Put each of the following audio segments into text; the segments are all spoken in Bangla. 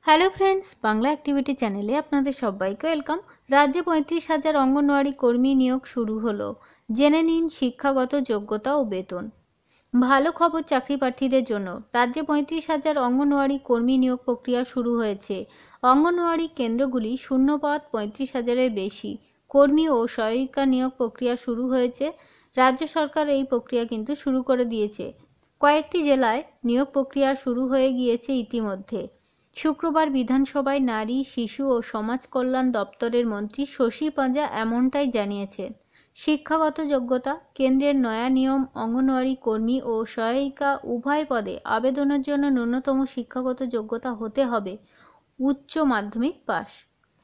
হ্যালো ফ্রেন্ডস, বাংলা অ্যাক্টিভিটি চ্যানেলে আপনাদের সবাইকে ওয়েলকাম। রাজ্যে 35,000 অঙ্গনওয়াড়ি কর্মী নিয়োগ শুরু হলো। জেনে নিন শিক্ষাগত যোগ্যতা ও বেতন। ভালো খবর চাকরি প্রার্থীদের জন্য। রাজ্যে 35,000 অঙ্গনওয়াড়ি কর্মী নিয়োগ প্রক্রিয়া শুরু হয়েছে। অঙ্গনওয়াড়ি কেন্দ্রগুলি শূন্যপদ 35,000-এর বেশি কর্মী ও সহায়িকা নিয়োগ প্রক্রিয়া শুরু হয়েছে। রাজ্য সরকার এই প্রক্রিয়া কিন্তু শুরু করে দিয়েছে। কয়েকটি জেলায় নিয়োগ প্রক্রিয়া শুরু হয়ে গিয়েছে ইতিমধ্যে। শুক্রবার বিধানসভায় নারী, শিশু ও সমাজ কল্যাণ দপ্তরের মন্ত্রী শশী পাঁজা এমনটাই জানিয়েছেন। শিক্ষাগত যোগ্যতা। কেন্দ্রের নয়া নিয়ম, অঙ্গনওয়াড়ি কর্মী ও সহায়িকা উভয় পদে আবেদনের জন্য ন্যূনতম শিক্ষাগত যোগ্যতা হতে হবে উচ্চ মাধ্যমিক পাস।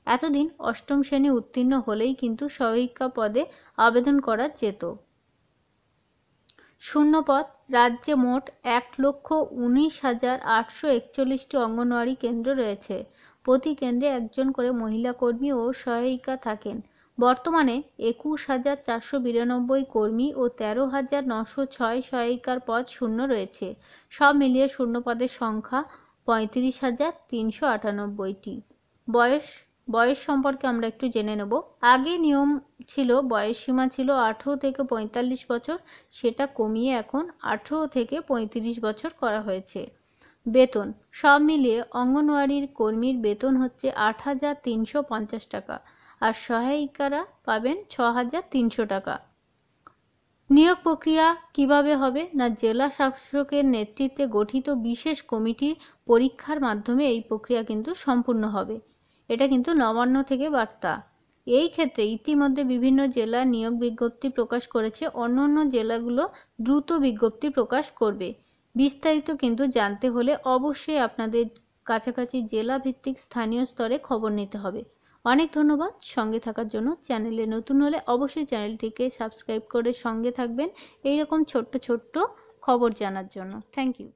এতদিন অষ্টম শ্রেণী উত্তীর্ণ হলেই কিন্তু সহায়িকা পদে আবেদন করা যেত। শূন্যপদ। রাজ্যে মোট 1,19,841টি অঙ্গনওয়াড়ি কেন্দ্র রয়েছে। প্রতি কেন্দ্রে একজন করে মহিলা কর্মী ও সহায়িকা থাকেন। বর্তমানে 21,492 কর্মী ও 13,906 সহায়িকার পদ শূন্য রয়েছে। সব মিলিয়ে শূন্যপদের সংখ্যা 35,398টি। বয়স সম্পর্কে আমরা একটু জেনে নেব। আগে নিয়ম ছিল, বয়সসীমা ছিল 18 থেকে 45 বছর, সেটা কমিয়ে এখন 18 থেকে 35 বছর করা হয়েছে। বেতন। সব মিলিয়ে অঙ্গনওয়াড়ির কর্মীর বেতন হচ্ছে 8,350 টাকা, আর সহায়িকারা পাবেন 6,300 টাকা। নিয়োগ প্রক্রিয়া কিভাবে হবে না, জেলা শাসকের নেতৃত্বে গঠিত বিশেষ কমিটির পরীক্ষার মাধ্যমে এই প্রক্রিয়া কিন্তু সম্পূর্ণ হবে। এটা কিন্তু নবান্ন থেকে বার্তা। এই ক্ষেত্রে ইতিমধ্যে বিভিন্ন জেলা নিয়োগ বিজ্ঞপ্তি প্রকাশ করেছে। অন্যান্য জেলাগুলো দ্রুত বিজ্ঞপ্তি প্রকাশ করবে। বিস্তারিত কিন্তু জানতে হলে অবশ্যই আপনাদের কাছাকাছি জেলা ভিত্তিক স্থানীয় স্তরে খবর নিতে হবে। অনেক ধন্যবাদ সঙ্গে থাকার জন্য। চ্যানেলে নতুন হলে অবশ্যই চ্যানেলটিকে সাবস্ক্রাইব করে সঙ্গে থাকবেন এইরকম ছোট্ট ছোট্ট খবর জানার জন্য। Thank you.